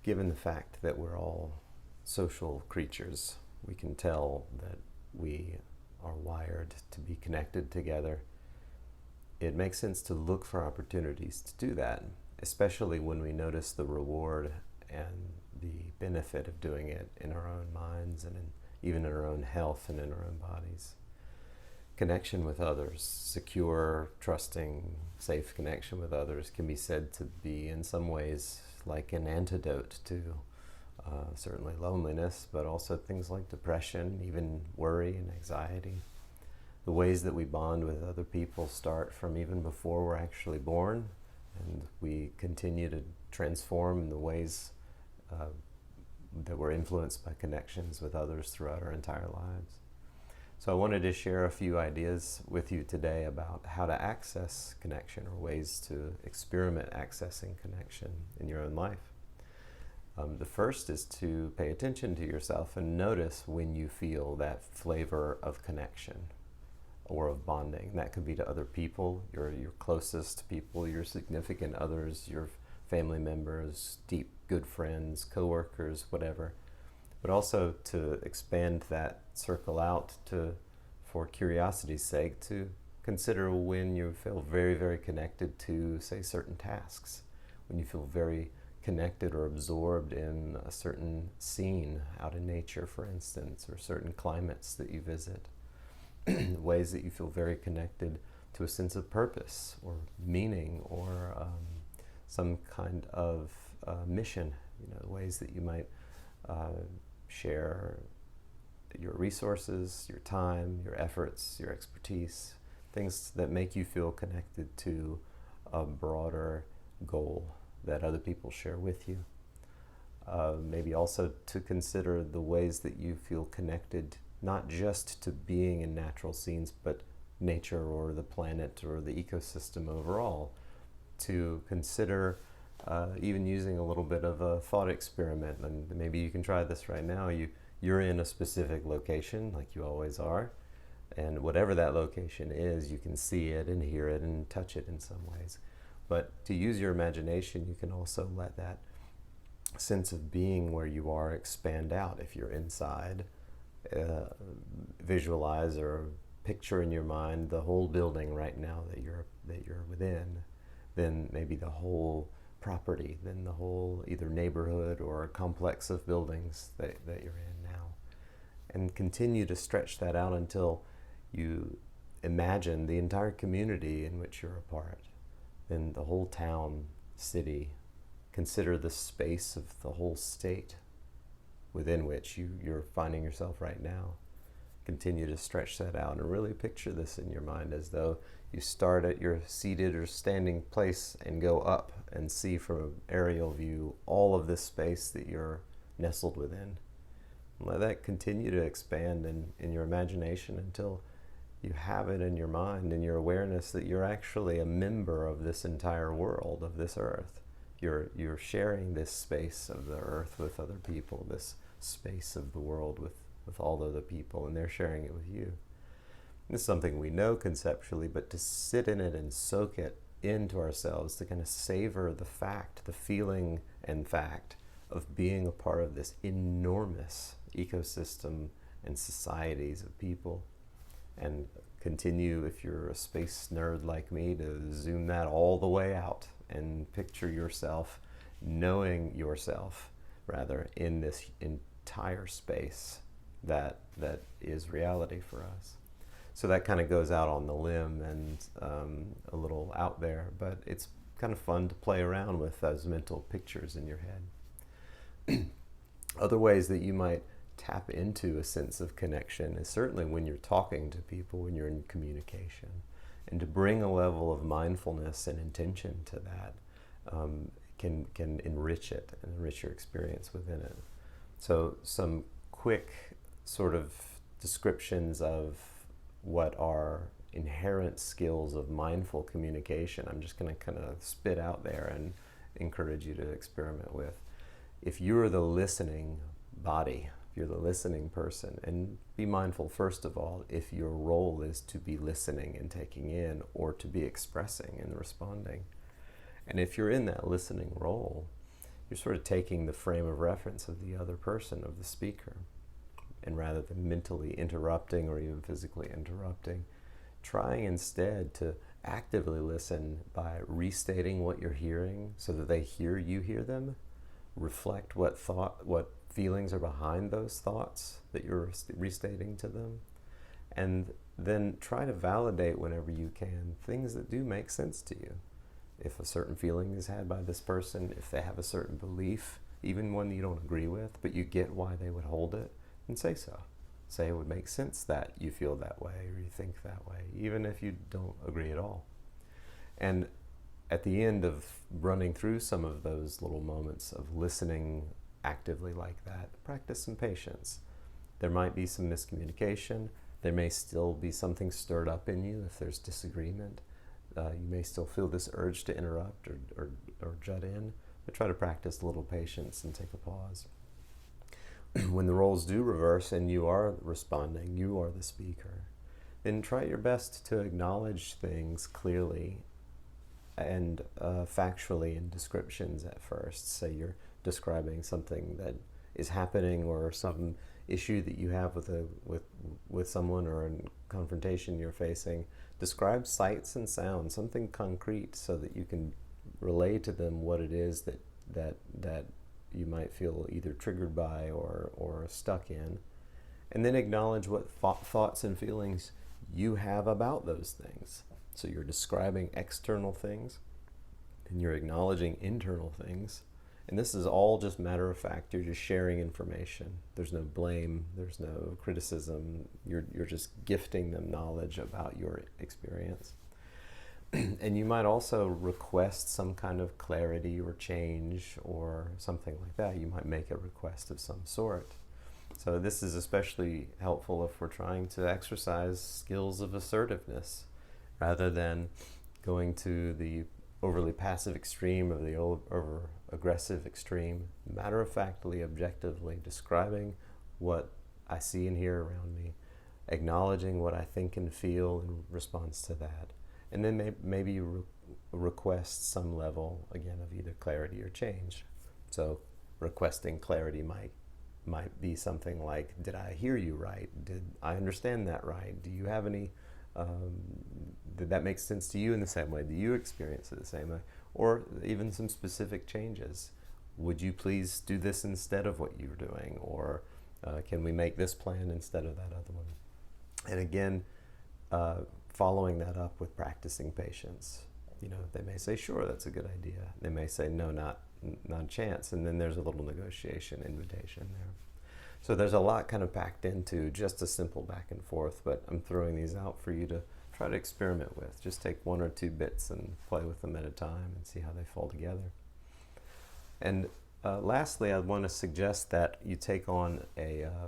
Given the fact that we're all social creatures, we can tell that we are wired to be connected together. It makes sense to look for opportunities to do that, especially when we notice the reward and the benefit of doing it in our own minds and even in our own health and in our own bodies. Connection with others, secure, trusting, safe connection with others can be said to be in some ways like an antidote to certainly loneliness, but also things like depression, even worry and anxiety. The ways that we bond with other people start from even before we're actually born, and we continue to transform in the ways that we're influenced by connections with others throughout our entire lives. So I wanted to share a few ideas with you today about how to access connection, or ways to experiment accessing connection in your own life. The first is to pay attention to yourself and notice when you feel that flavor of connection or of bonding. That could be to other people, your closest people, your significant others, your family members, deep good friends, coworkers, whatever. But also to expand that circle out to, for curiosity's sake, to consider when you feel very, very connected to, say, certain tasks, when you feel very connected or absorbed in a certain scene out in nature, for instance, or certain climates that you visit. Ways that you feel very connected to a sense of purpose or meaning or some kind of mission, ways that you might share your resources, your time, your efforts, your expertise, things that make you feel connected to a broader goal that other people share with you. Maybe also to consider the ways that you feel connected, not just to being in natural scenes, but nature or the planet or the ecosystem overall. To consider even using a little bit of a thought experiment, and maybe you can try this right now. You're in a specific location, like you always are, and whatever that location is, you can see it and hear it and touch it in some ways. But to use your imagination, you can also let that sense of being where you are expand out. If you're inside, visualize or picture in your mind the whole building right now that you're within, then maybe the whole property, then the whole either neighborhood or a complex of buildings that you're in now. And continue to stretch that out until you imagine the entire community in which you're a part, then the whole town, city. Consider the space of the whole state within which you're finding yourself right now. Continue to stretch that out and really picture this in your mind as though you start at your seated or standing place and go up and see from an aerial view all of this space that you're nestled within. Let that continue to expand in your imagination until you have it in your mind, in your awareness, that you're actually a member of this entire world, of this earth. You're sharing this space of the earth with other people, this space of the world with all other people, and they're sharing it with you. This is something we know conceptually, but to sit in it and soak it into ourselves, to kind of savor the fact, the feeling and fact of being a part of this enormous ecosystem and societies of people. And continue, if you're a space nerd like me, to zoom that all the way out and picture yourself, knowing yourself, rather, in this entire space that is reality for us. So that kind of goes out on the limb and a little out there, but it's kind of fun to play around with those mental pictures in your head. Other ways that you might tap into a sense of connection is certainly when you're talking to people, when you're in communication, and to bring a level of mindfulness and intention to that can enrich it and enrich your experience within it. So some quick sort of descriptions of what are inherent skills of mindful communication I'm just going to kind of spit out there and encourage you to experiment with. If you're the listening body, if you're the listening person, and be mindful, first of all, if your role is to be listening and taking in or to be expressing and responding. And if you're in that listening role, you're sort of taking the frame of reference of the other person, of the speaker. And rather than mentally interrupting or even physically interrupting, trying instead to actively listen by restating what you're hearing so that they hear you hear them, reflect what feelings are behind those thoughts that you're restating to them, and then try to validate whenever you can things that do make sense to you. If a certain feeling is had by this person, if they have a certain belief, even one you don't agree with, but you get why they would hold it, then say so. Say it would make sense that you feel that way or you think that way, even if you don't agree at all. And at the end of running through some of those little moments of listening actively like that, practice some patience. There might be some miscommunication. There may still be something stirred up in you if there's disagreement. You may still feel this urge to interrupt or jut in, but try to practice a little patience and take a pause. When the roles do reverse and you are responding, you are the speaker, then try your best to acknowledge things clearly and factually in descriptions at first. Say you're describing something that is happening or some issue that you have with someone or a confrontation you're facing. Describe sights and sounds, something concrete, so that you can relay to them what it is that you might feel either triggered by or stuck in. And then acknowledge what thoughts and feelings you have about those things. So you're describing external things and you're acknowledging internal things. And this is all just matter of fact. You're just sharing information. There's no blame. There's no criticism. You're just gifting them knowledge about your experience. And you might also request some kind of clarity or change or something like that. You might make a request of some sort. So this is especially helpful if we're trying to exercise skills of assertiveness rather than going to the overly passive extreme or the over aggressive extreme. Matter-of-factly, objectively describing what I see and hear around me, acknowledging what I think and feel in response to that. And then maybe you request some level, again, of either clarity or change. So requesting clarity might be something like, did I hear you right? Did I understand that right? Do you have any, did that make sense to you in the same way? Do you experience it the same way? Or even some specific changes. Would you please do this instead of what you're doing? Or can we make this plan instead of that other one? And again, following that up with practicing patience. They may say, sure, that's a good idea. They may say, no, not a chance. And then there's a little negotiation, invitation there. So there's a lot kind of packed into just a simple back and forth, but I'm throwing these out for you to try to experiment with. Just take one or two bits and play with them at a time and see how they fall together. And lastly, I want to suggest that you take on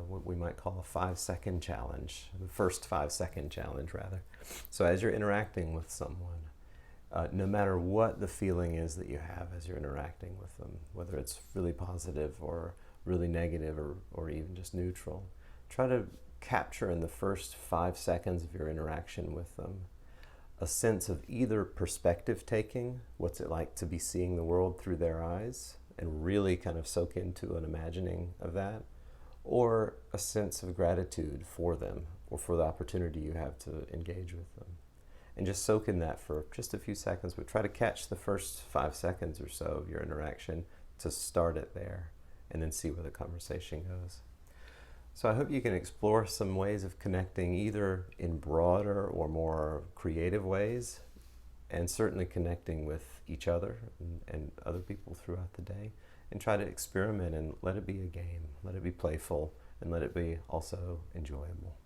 what we might call a 5-second challenge, the first 5-second challenge, rather. So as you're interacting with someone, no matter what the feeling is that you have as you're interacting with them, whether it's really positive or really negative or even just neutral, try to capture in the first 5 seconds of your interaction with them a sense of either perspective taking, what's it like to be seeing the world through their eyes, and really kind of soak into an imagining of that, or a sense of gratitude for them or for the opportunity you have to engage with them. And just soak in that for just a few seconds, but try to catch the first 5 seconds or so of your interaction to start it there and then see where the conversation goes. So I hope you can explore some ways of connecting either in broader or more creative ways, and certainly connecting with each other and other people throughout the day, and try to experiment and let it be a game, let it be playful, and let it be also enjoyable.